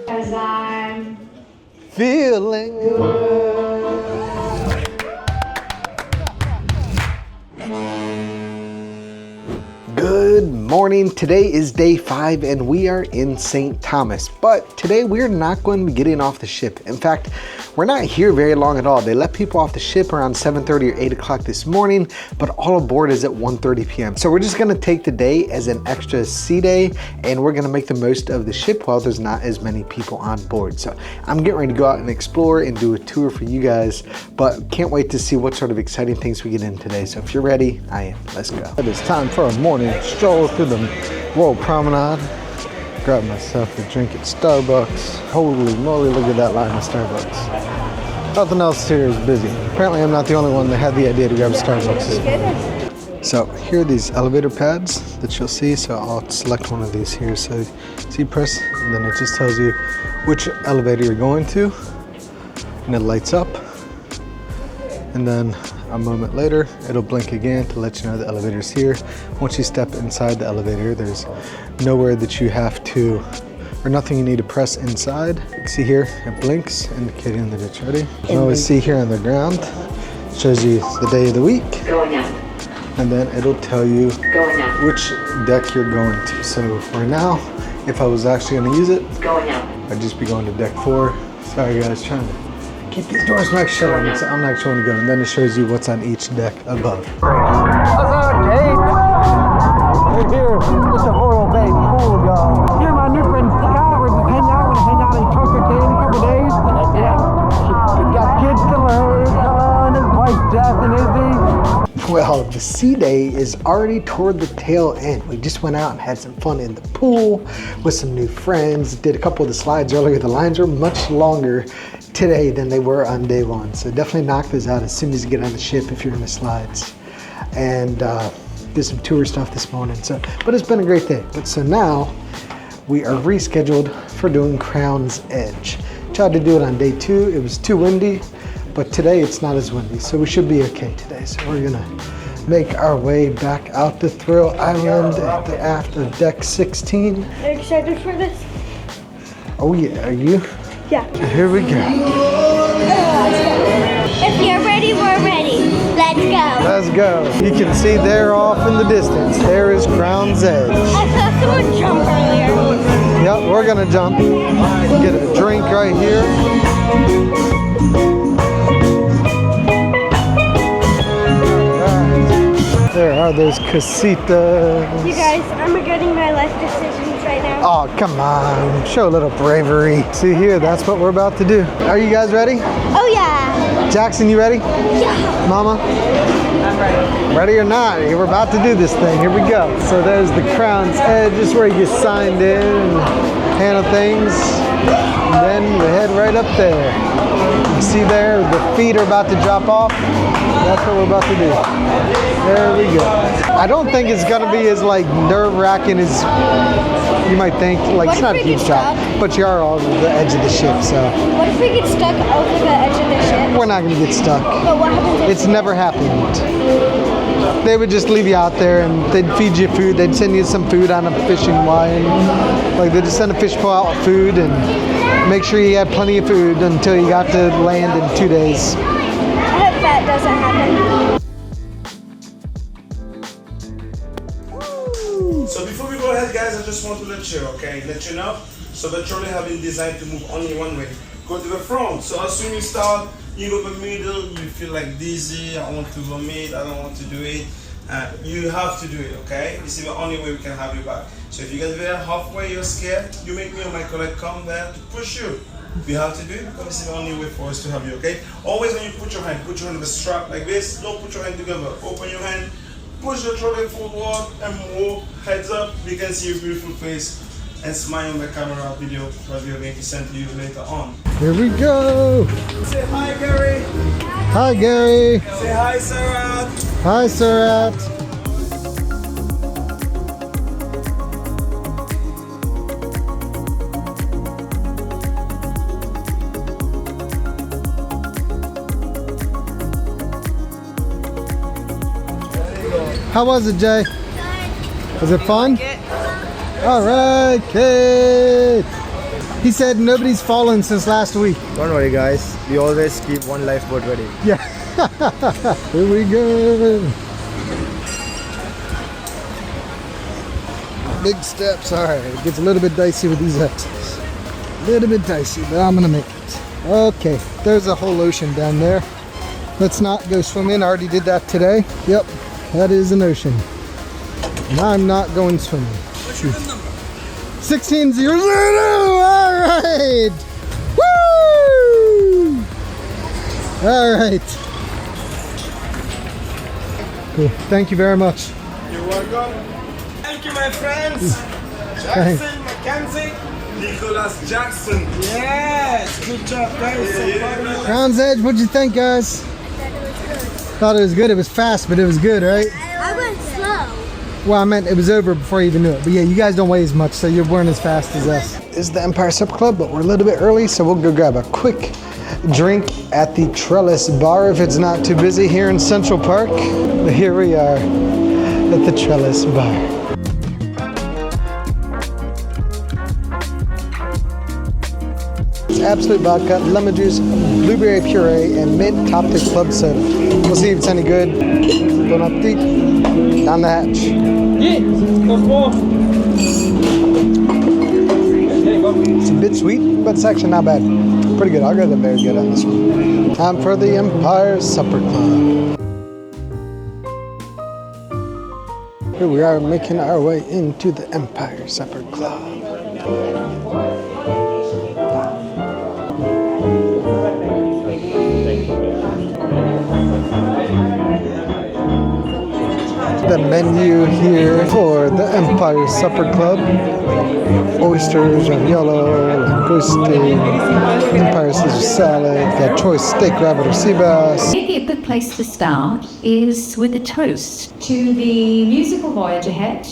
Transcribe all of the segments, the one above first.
Cause I'm feeling good. Good morning. Today is day 5 and we are in St. Thomas. But today we're not going to be getting off the ship. In fact, we're not here very long at all. They let people off the ship around 7:30 or 8 o'clock this morning, but all aboard is at 1:30 p.m. So we're just gonna take the day as an extra sea day and we're gonna make the most of the ship while there's not as many people on board. So I'm getting ready to go out and explore and do a tour for you guys, but can't wait to see what sort of exciting things we get in today. So if you're ready, I am. Let's go. It is time for a morning stroll through the World Promenade. Grab myself a drink at Starbucks. Holy moly, look at that line of Starbucks. Nothing else here is busy. Apparently I'm not the only one that had the idea to grab a Starbucks this morning. So here are these elevator pads that you'll see. So I'll select one of these here. So you press and then it just tells you which elevator you're going to. And it lights up. And then a moment later, it'll blink again to let you know the elevator's here. Once you step inside the elevator, there's nowhere that you have to, or nothing you need to press inside. You can see here, it blinks, indicating that it's ready. You can always see here on the ground, it shows you the day of the week. going up. And then it'll tell you Going up. which deck you're going to. So for now, if I was actually gonna use it, Going up. I'd just be going to deck 4. Sorry guys, trying to keep these doors back shut. I'm not showing to go. And then it shows you what's on each deck above. What's up, Kate? We're here. It's a Royal Bay pool, y'all. Here, my new friend Scott. We're just hanging out. We're gonna hang out in Coca-Cola in a couple days. Yeah. We got kids to learn. And his wife, Jeff and Izzy. Well, the sea day is already toward the tail end. We just went out and had some fun in the pool with some new friends. Did a couple of the slides earlier. The lines are much longer today than they were on day 1. So definitely knock those out as soon as you get on the ship if you're in the slides. And did some tour stuff this morning. But it's been a great day. But so now we are rescheduled for doing Crown's Edge. Tried to do it on day 2. It was too windy, but today it's not as windy. So we should be okay today. So we're gonna make our way back out to Thrill Island at the aft of deck 16. Are you excited for this? Oh yeah, are you? Yeah. Here we go. If you're ready, we're ready. Let's go. Let's go. You can see there off in the distance, there is Crown's Edge. I saw someone jump earlier. Yep, we're gonna jump. Get a drink right here. There are those casitas. You guys, I'm regretting my life decisions right now. Oh, come on. Show a little bravery. See here, that's what we're about to do. Are you guys ready? Oh, yeah. Jackson, you ready? Yeah. Mama? I'm ready. Ready or not, we're about to do this thing. Here we go. So there's the Crown's Edge. This is where you get signed in and handle things. And then we head right up there. You see there, the feet are about to drop off. That's what we're about to do. There we go. I don't think it's gonna be as like nerve-wracking as you might think. Like it's not a huge drop, but you are on the edge of the ship, so. What if we get stuck over the edge of the ship? We're not gonna get stuck. But what happens if It's never happened. They would just leave you out there and they'd feed you food. They'd send you some food on a fishing line. Like they just send a fish pole out with food and make sure you had plenty of food until you got to land in 2 days. I hope that doesn't happen. So before we go ahead, guys, I just want to let you know. So the trolley have been designed to move only one way. Go to the front. So as soon as you start, you go to the middle, you feel like dizzy, I want to vomit, I don't want to do it. You have to do it, okay? This is the only way we can have you back. So if you get there halfway, you're scared, you make me or my colleague come there to push you. We have to do it because this is the only way for us to have you, okay? Always when you put your hand on the strap like this, don't put your hand together. Open your hand, push your trolley forward and move, heads up. We can see your beautiful face and smile on the camera video that we are going to send to you later on. Here we go. Say hi, Gary. Hi, Gary. Say hi, Sarah. Hi, Sarat. How was it, Jay? Was it fun? All right, Kate. He said nobody's fallen since last week. Don't worry, guys. We always keep one lifeboat ready. Yeah. Here we go. Big steps. All right, it gets a little bit dicey with these X's. A little bit dicey, but I'm gonna make it. Okay, there's a whole ocean down there. Let's not go swimming. I already did that today. Yep, that is an ocean. And I'm not going swimming. What's your number? 1600. All right. Woo! All right. Cool. Thank you very much. You're welcome. Thank you, my friends. Jackson, Mackenzie, Nicholas Jackson. Yes, good job, guys. Crown's Edge, what'd you think, guys? Thought it was good. It was fast, but it was good, right? I went slow. Well, I meant it was over before you even knew it. But yeah, you guys don't weigh as much, so you weren't as fast as us. This is the Empire Supper Club, but we're a little bit early, so we'll go grab a quick drink at the Trellis Bar if it's not too busy here in Central Park. But here we are at the Trellis Bar. It's Absolute vodka, lemon juice, blueberry puree, and mint topped with club soda. We'll see if it's any good. Bon appetit. Down the hatch. It's a bit sweet, but it's actually not bad. Pretty good. I'll go to very good on this one. Time for the Empire Supper Club. Here we are making our way into the Empire Supper Club. The menu here for the Empire Supper Club. Oysters, raviolo, langoustine, Empire Caesar salad, got choice steak, rabbit, or sea bass. Maybe a good place to start is with a toast to the musical voyage ahead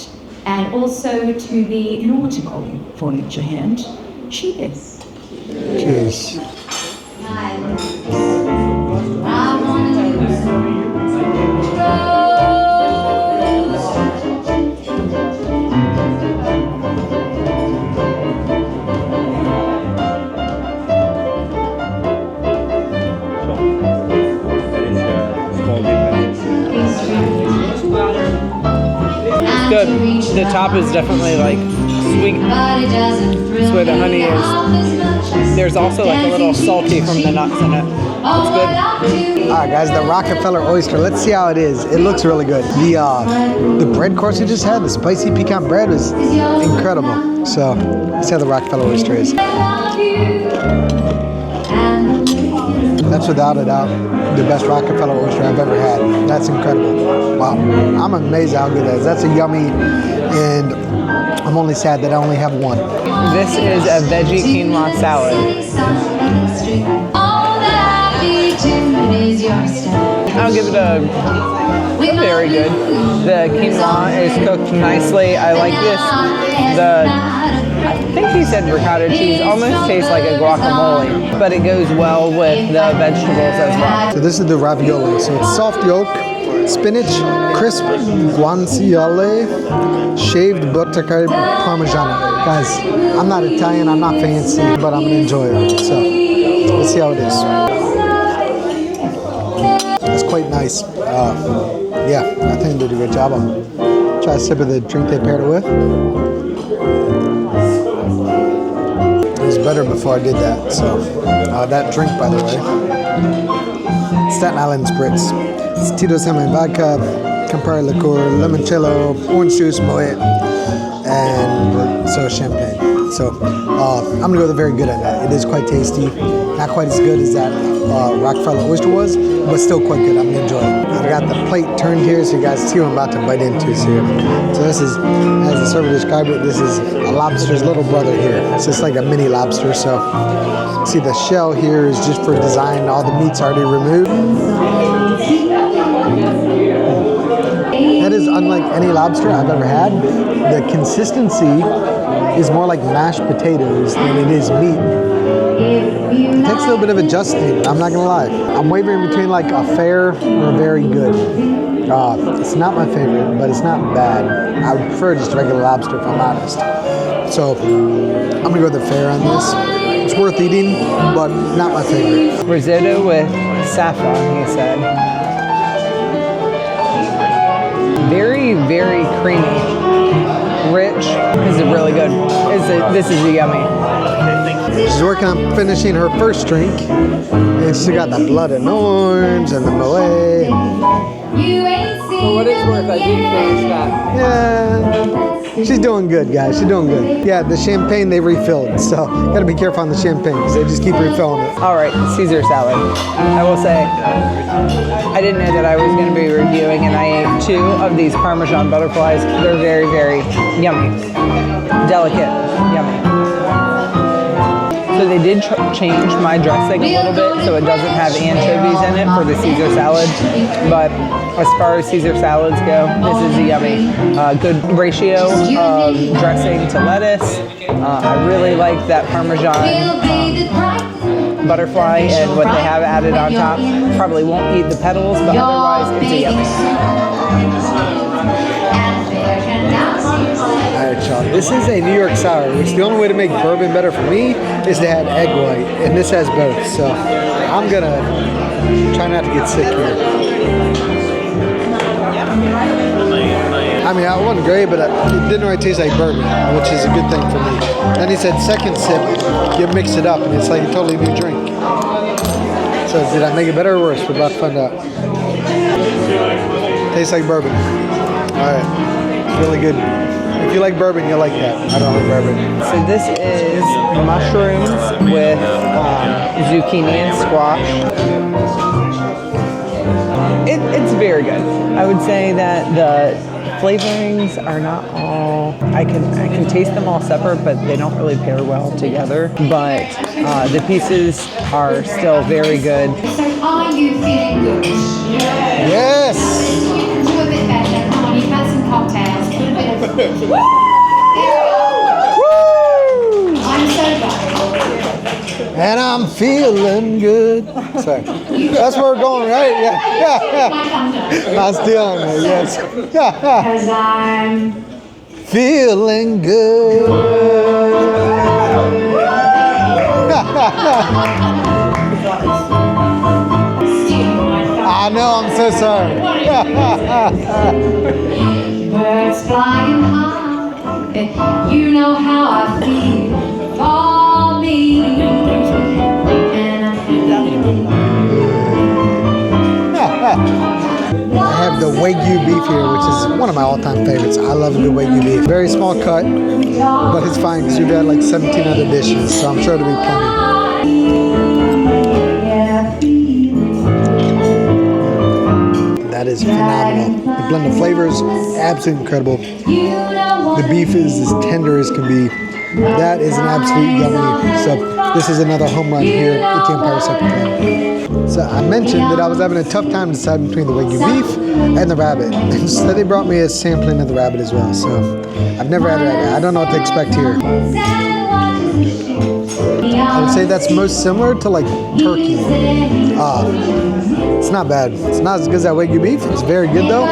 and also to the nautical voyage ahead. Cheers. Cheers. Good. The top is definitely like sweet. That's where the honey is. There's also like a little salty from the nuts in it. It's good. All right, guys, the Rockefeller oyster. Let's see how it is. It looks really good. The bread course we just had, the spicy pecan bread, was incredible. So let's see how the Rockefeller oyster is. That's without a doubt the best Rockefeller oyster I've ever had. That's incredible. Wow. I'm amazed how good that is. That's a yummy, and I'm only sad that I only have one. This is a veggie quinoa salad. I'll give it a very good. The quinoa is cooked nicely. I like this. I think he said ricotta cheese almost tastes like a guacamole, but it goes well with the vegetables as well. So this is the ravioli. So it's soft yolk, spinach, crisp guanciale, shaved buttercream parmigiano. Guys, I'm not Italian, I'm not fancy, but I'm gonna enjoy it. So let's see how it is. It's quite nice. Yeah, I think they did a good job. I'll try a sip of the drink they paired it with. It was better before I did that. So that drink, by the way, Staten Island Spritz. It's Tito's Hammer vodka, Campari liqueur, limoncello, orange juice, Moet, and so champagne. So I'm gonna go with a very good at that. It is quite tasty. Not quite as good as that Rockefeller oyster was, but still quite good. I'm gonna enjoy it. I got the plate turned here so you guys see what I'm about to bite into here. So this is, as the server described it, this is a lobster's little brother here. It's just like a mini lobster. So see the shell here is just for design. All the meat's already removed. That is unlike any lobster I've ever had. The consistency is more like mashed potatoes than it is meat. It takes a little bit of adjusting, I'm not gonna lie. I'm wavering between like a fair or a very good. It's not my favorite, but it's not bad. I would prefer just regular lobster if I'm honest. So I'm gonna go with the fair on this. It's worth eating, but not my favorite. Risotto with saffron, he said. Very, very creamy. Rich. This is really good. This is yummy. She's working on finishing her first drink. And she got the blood and orange and the Moet. For what it's worth, I did finish that. Yeah, she's doing good, guys. She's doing good. Yeah, the champagne they refilled, so gotta be careful on the champagne because they just keep refilling it. All right, Caesar salad. I will say, I didn't know that I was going to be reviewing, and I ate 2 of these Parmesan butterflies. They're very, very yummy, delicate, yummy. So they did change my dressing a little bit, so it doesn't have anchovies in it for the Caesar salad. But as far as Caesar salads go, this is a yummy, good ratio of dressing to lettuce. I really like that Parmesan butterfly and what they have added on top. Probably won't eat the petals, but otherwise it's a yummy. Alright, y'all. This is a New York sour, which the only way to make bourbon better for me is to add egg white, and this has both. So I'm gonna try not to get sick here. I mean, it wasn't great, but it didn't really taste like bourbon, which is a good thing for me. Then he said second sip, you mix it up, and it's like a totally new drink. So did I make it better or worse? We're about to find out. Tastes like bourbon. All right, it's really good. If you like bourbon, you'll like that. I don't like bourbon. So this is mushrooms with zucchini and squash. It's very good. I would say that the flavorings are not all, I can taste them all separate, but they don't really pair well together. But the pieces are still very good. So are you feeling good? Yes! You can do a bit better. Come on, you've had some cocktails. Put a bit of... Woo! I'm so glad. And I'm feeling good. Sorry. That's where we're going, right? Yeah. Not stealing it, yes. Because I'm Feeling good. I know, I'm so sorry. birds flying high. You know how I feel for me. And I'm I have the Wagyu beef here, which is one of my all-time favorites. I love a good Wagyu beef. Very small cut, but it's fine because we've had like 17 other dishes, so I'm sure it'll be plenty. That is phenomenal. The blend of flavors, absolutely incredible. The beef is as tender as can be. That is an absolute yummy. So this is another home run here at the Empire Supper Club. So I mentioned that I was having a tough time deciding between the Wagyu beef and the rabbit. And so they brought me a sampling of the rabbit as well. So I've never had rabbit. I don't know what to expect here. I would say that's most similar to like turkey. It's not bad. It's not as good as that Wagyu beef. It's very good though.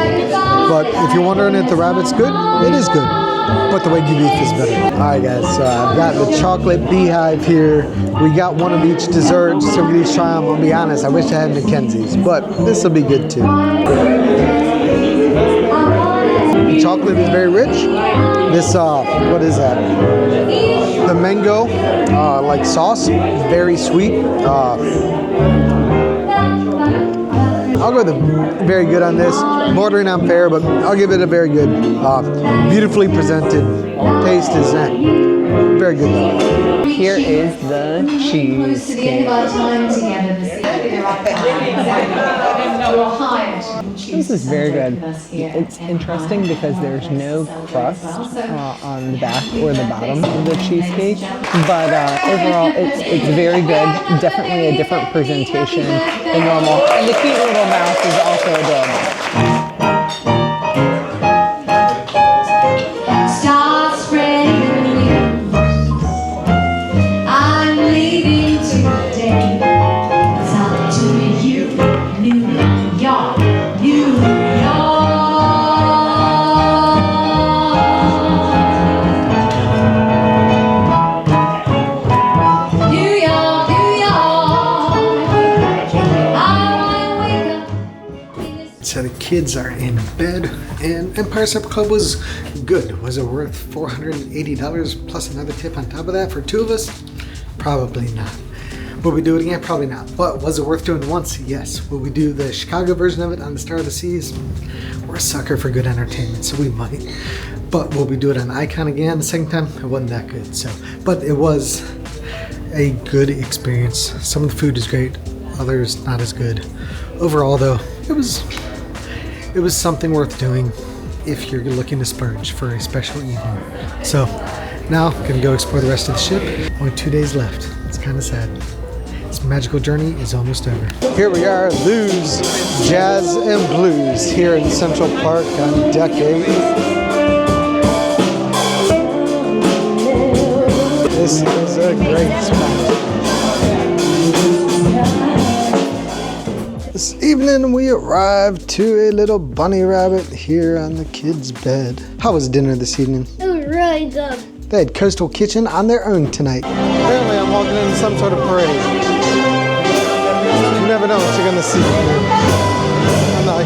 But if you're wondering if the rabbit's good, it is good. But the Wagyu beef is better. Alright guys, so I've got the chocolate beehive here. We got one of each dessert, so we each try them. I'll be honest, I wish I had Mackenzie's, but this will be good too. The chocolate is very rich. This, what is that? The mango, like sauce, very sweet. I'll go with a very good on this. Bordering on fair, but I'll give it a very good. Beautifully presented. Taste is very good though. Here is the cheesecake. This is very good. It's interesting because there's no crust on the back or the bottom of the cheesecake, but overall it's very good. Definitely a different presentation than normal. And the cute little mouse is also adorable. start spreading news. I'm leaving today. It's up to you, New York, New York. kids are in bed, and Empire Supper Club was good. Was it worth $480 plus another tip on top of that for two of us? Probably not. Will we do it again? Probably not. But was it worth doing once? Yes. Will we do the Chicago version of it on the Star of the Seas? We're a sucker for good entertainment, so we might. But will we do it on Icon again the second time? It wasn't that good. But it was a good experience. Some of the food is great, others not as good. Overall though, it was something worth doing if you're looking to splurge for a special evening. So now I'm gonna go explore the rest of the ship. Only 2 days left. It's kind of sad. This magical journey is almost over. Here we are, Lou's Jazz and Blues here in Central Park on Deck 8. This is a great spot. This evening we arrived to a little bunny rabbit here on the kids' bed. How was dinner this evening? It was really good. They had Coastal Kitchen on their own tonight. Apparently I'm walking into some sort of parade. You never know what you're gonna see here. I'm not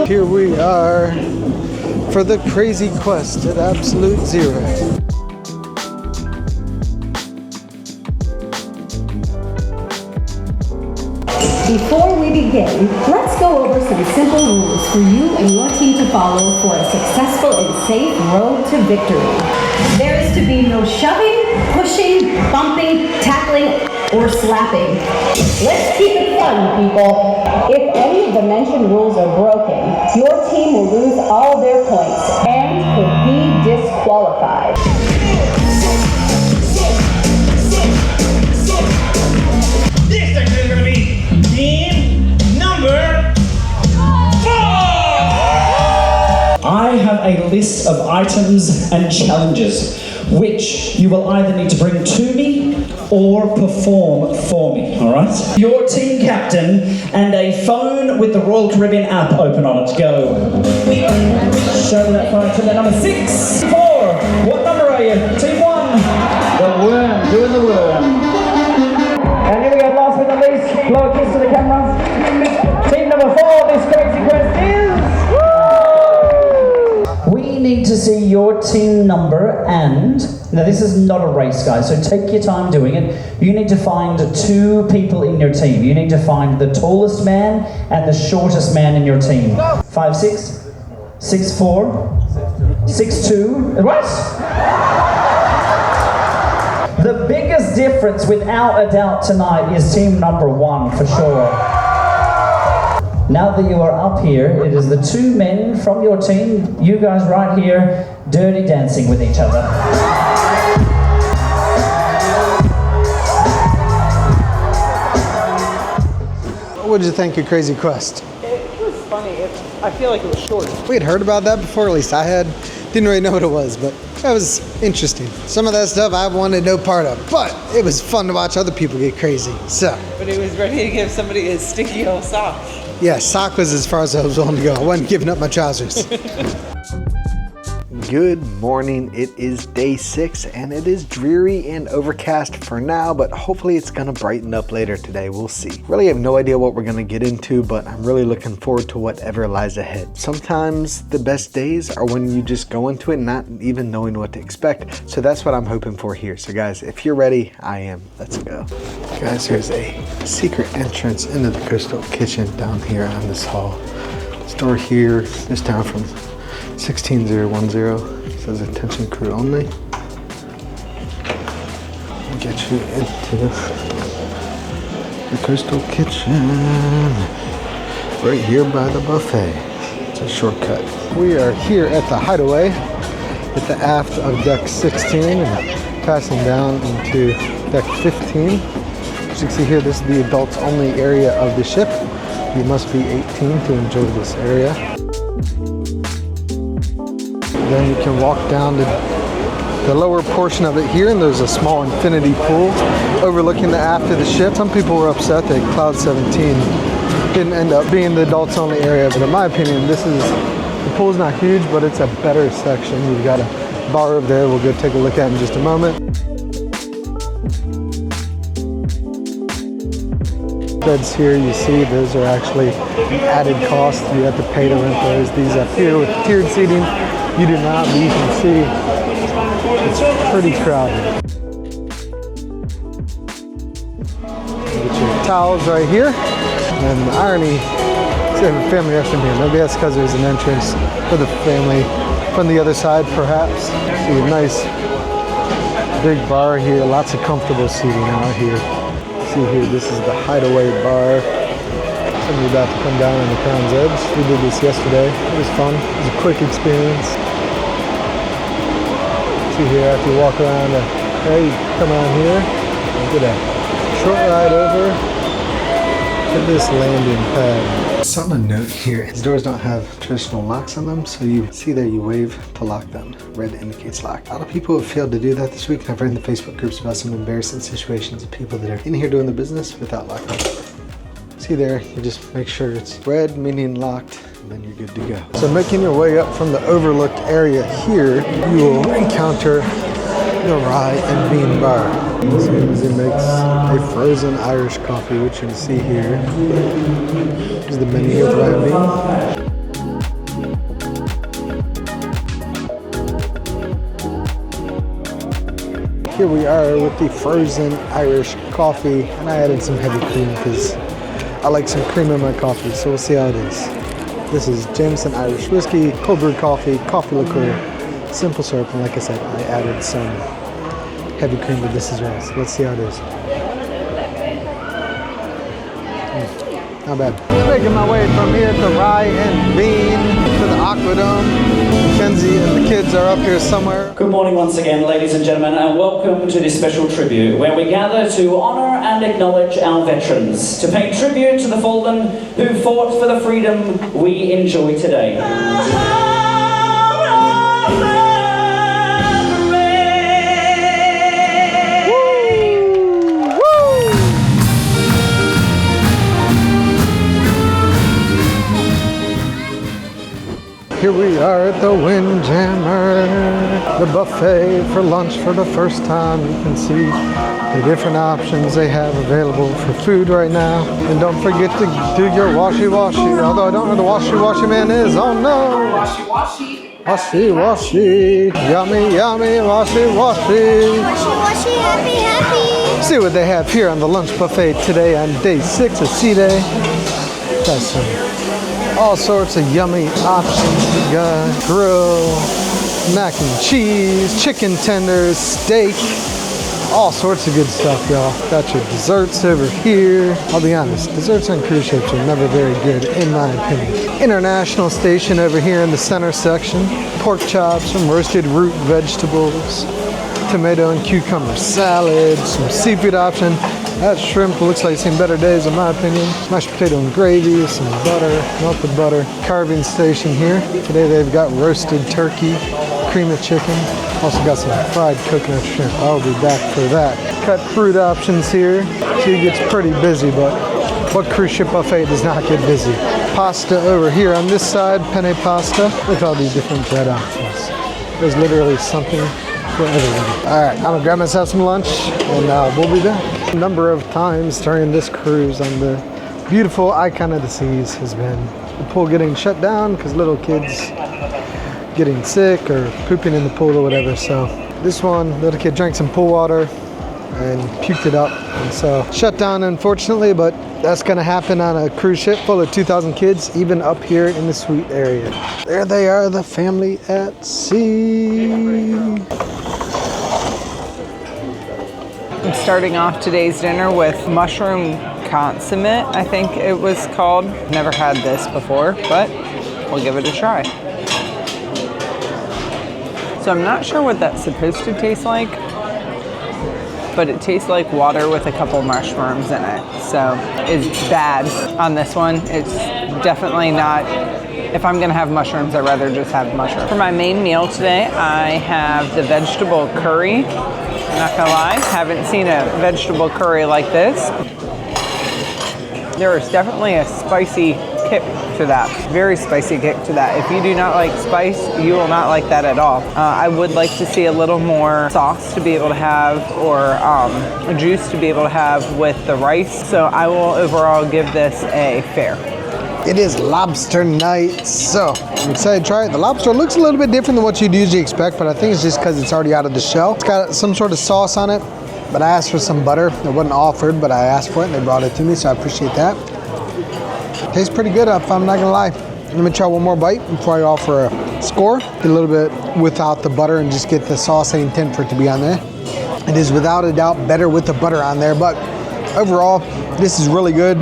Here we are for the crazy quest at absolute zero. Before we begin, let's go over some simple rules for you and your team to follow for a successful and safe road to victory. There is to be no shoving, pushing, bumping, tackling, or slapping. Let's keep it fun, people. If any of the mentioned rules are broken, your team will lose all their points and could be disqualified. This section is going to be team number 4! I have a list of items and challenges which you will either need to bring to me or perform for me, alright? Your team captain and a phone with the Royal Caribbean app open on it. Go. Show that phone to the number 6. 4. What number are you? Team 1. The worm, doing the worm. And here we go, last but not least, blow a kiss to the camera. Team number 4, this crazy quest is... We need to see your team number and... Now this is not a race, guys, so take your time doing it. You need to find 2 people in your team. You need to find the tallest man and the shortest man in your team. 5'6", 6'4", 6'2", what? The biggest difference, without a doubt, tonight is team number 1, for sure. Now that you are up here, it is the 2 men from your team, you guys right here, dirty dancing with each other. What did you think of Crazy Quest? It was funny. I feel like it was short. We had heard about that before, at least I had. Didn't really know what it was, but that was interesting. Some of that stuff I wanted no part of, but it was fun to watch other people get crazy, so. But he was ready to give somebody a stinky old sock. Yeah, sock was as far as I was willing to go. I wasn't giving up my trousers. Good morning. It is day 6 and it is dreary and overcast for now, but hopefully it's gonna brighten up later today. We'll see. Really have no idea what we're gonna get into, but I'm really looking forward to whatever lies ahead. Sometimes the best days are when you just go into it not even knowing what to expect. So that's what I'm hoping for here. So guys, if you're ready, I am. Let's go. Guys, there's a secret entrance into the Coastal Kitchen down here on this hall. This door here is down from 16010. It says attention crew only. We'll get you into the Coastal Kitchen right here by the buffet. It's a shortcut. We are here at the Hideaway at the aft of deck 16 and passing down into deck 15. As you can see here, this is the adults only area of the ship. You must be 18 to enjoy this area. Then you can walk down to the lower portion of it here, and there's a small infinity pool overlooking the aft of the ship. Some people were upset that Cloud 17 didn't end up being the adults only area, but in my opinion, the pool's not huge, but it's a better section. You've got a bar over there we'll go take a look at in just a moment. Beds here, you see, those are actually added cost. You have to pay to rent those. These up here with tiered seating, you do not, but you can see it's pretty crowded. Get your towels right here. And the irony, they have a family restroom here. Maybe that's because there's an entrance for the family from the other side, perhaps. See a nice big bar here, lots of comfortable seating out here. See here, this is the Hideaway Bar. Somebody's about to come down on the Crown's Edge. We did this yesterday. It was fun. It was a quick experience. See here, after you walk around, you come on here and get a short ride over to this landing pad. Something to note here, the doors don't have traditional locks on them, so you see there you wave to lock them. Red indicates lock. A lot of people have failed to do that this week, and I've read in the Facebook groups about some embarrassing situations of people that are in here doing the business without locking the door. See there, you just make sure it's red, meaning locked, and then you're good to go. So making your way up from the overlooked area here, you will encounter the Rye and Bean Bar. So he makes a frozen Irish coffee, which you can see here. Here's the menu here with Rye and Bean. Here we are with the frozen Irish coffee, and I added some heavy cream because I like some cream in my coffee, so we'll see how it is. This is Jameson Irish whiskey, cold brew coffee, coffee liqueur, simple syrup, and like I said, I added some heavy cream to this as well. So let's see how it is. Not bad. Making my way from here to Rye and Bean to the Aquadome. Kenzie and the kids are up here somewhere. Good morning once again, ladies and gentlemen, and welcome to this special tribute where we gather to honour and acknowledge our veterans, to pay tribute to the fallen who fought for the freedom we enjoy today. Here we are at the Windjammer, the buffet for lunch for the first time. You can see the different options they have available for food right now. And don't forget to do your washy-washy, although I don't know who the washy-washy man is. Oh no! Washy-washy. Washy-washy. Yummy, yummy, washy-washy. Washy, happy, happy. See what they have here on the lunch buffet today on day 6 of Sea Day. That's some all sorts of yummy options. We got grill, mac and cheese, chicken tenders, steak, all sorts of good stuff, y'all. Got your desserts over here. I'll be honest, desserts on cruise ships are never very good, in my opinion. International station over here in the center section. Pork chops, some roasted root vegetables, tomato and cucumber salad, some seafood option. That shrimp looks like it's seen better days in my opinion. Mashed potato and gravy, some butter, melted butter. Carving station here. Today they've got roasted turkey, cream of chicken. Also got some fried coconut shrimp. I'll be back for that. Cut fruit options here. See, it gets pretty busy, but what cruise ship buffet does not get busy? Pasta over here on this side, penne pasta. Look at all these different bread options. There's literally something for everyone. All right, I'm gonna grab myself some lunch and we'll be back. A number of times during this cruise on the beautiful icon of the seas has been the pool getting shut down because little kids getting sick or pooping in the pool or whatever. So this one, little kid drank some pool water and puked it up, and so shut down unfortunately, but that's gonna happen on a cruise ship full of 2,000 kids, even up here in the suite area. There they are, the family at sea. I'm starting off today's dinner with mushroom consomme, I think it was called. Never had this before, but we'll give it a try. So I'm not sure what that's supposed to taste like, but it tastes like water with a couple mushrooms in it. So it's bad on this one. It's definitely not, if I'm gonna have mushrooms, I'd rather just have mushrooms. For my main meal today, I have the vegetable curry. I'm not gonna lie, haven't seen a vegetable curry like this. There is definitely a spicy kick to that, very spicy kick to that. If you do not like spice, you will not like that at all. I would like to see a little more sauce to be able to have, or a juice to be able to have with the rice. So I will overall give this a fair. It is lobster night, so I'm excited to try it. The lobster looks a little bit different than what you'd usually expect, but I think it's just because it's already out of the shell. It's got some sort of sauce on it, but I asked for some butter. It wasn't offered, but I asked for it and they brought it to me, so I appreciate that. Tastes pretty good, if I'm not gonna lie. Let me try one more bite before I offer a score. A little bit without the butter and just get the sauce I intend for it to be on there. It is without a doubt better with the butter on there, but overall, this is really good.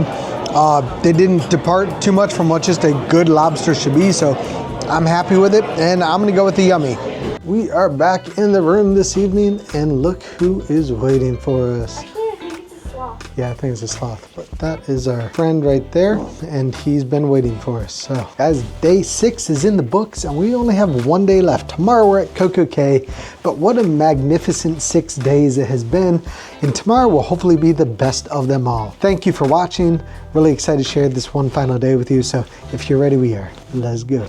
They didn't depart too much from what just a good lobster should be, so I'm happy with it, and I'm gonna go with the yummy. We are back in the room this evening, and look who is waiting for us. Yeah, I think it's a sloth, but that is our friend right there, and he's been waiting for us. So, guys, day 6 is in the books, and we only have 1 day left. Tomorrow we're at Coco Cay, but what a magnificent 6 days it has been, and tomorrow will hopefully be the best of them all. Thank you for watching. Really excited to share this one final day with you, so if you're ready, we are. Let's go.